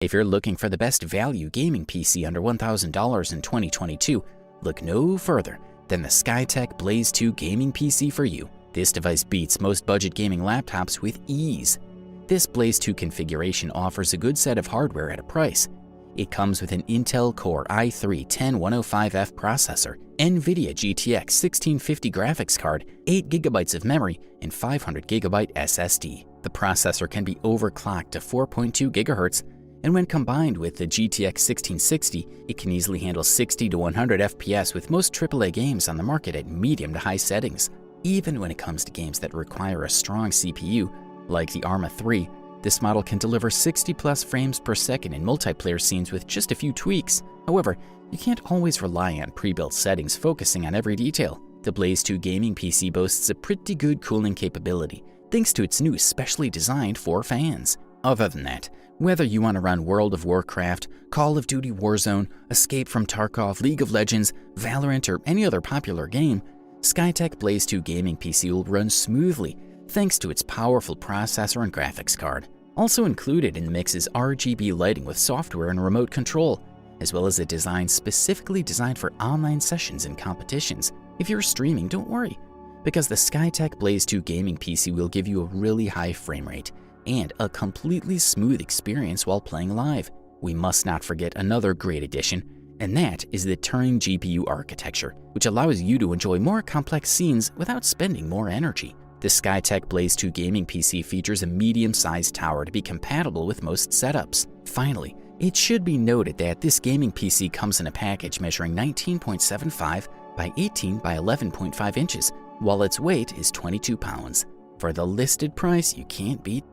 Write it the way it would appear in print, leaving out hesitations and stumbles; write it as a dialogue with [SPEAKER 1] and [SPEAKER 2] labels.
[SPEAKER 1] If you're looking for the best value gaming PC under $1,000 in 2022, look no further than the Skytech Blaze II gaming PC for you. This device beats most budget gaming laptops with ease. This Blaze II configuration offers a good set of hardware at a price. It comes with an Intel Core i3-10105F processor, NVIDIA GTX 1650 graphics card, 8GB of memory, and 500GB SSD. The processor can be overclocked to 4.2 GHz, and when combined with the GTX 1660, it can easily handle 60 to 100 FPS with most AAA games on the market at medium to high settings. Even when it comes to games that require a strong CPU, like the Arma 3, this model can deliver 60+ frames per second in multiplayer scenes with just a few tweaks. However, you can't always rely on pre-built settings focusing on every detail. The Blaze II gaming PC boasts a pretty good cooling capability, thanks to its new specially designed for fans. Other than that, whether you want to run World of Warcraft, Call of Duty Warzone, Escape from Tarkov, League of Legends, Valorant, or any other popular game, Skytech Blaze II gaming PC will run smoothly thanks to its powerful processor and graphics card. Also included in the mix is RGB lighting with software and remote control, as well as a design specifically designed for online sessions and competitions. If you're streaming, don't worry, because the Skytech Blaze II gaming PC will give you a really high frame rate and a completely smooth experience while playing live. We must not forget another great addition, and that is the Turing GPU architecture, which allows you to enjoy more complex scenes without spending more energy. The Skytech Blaze II gaming PC features a medium-sized tower to be compatible with most setups. Finally, it should be noted that this gaming PC comes in a package measuring 19.75 by 18 by 11.5 inches, while its weight is 22 pounds. For the listed price you can't beat,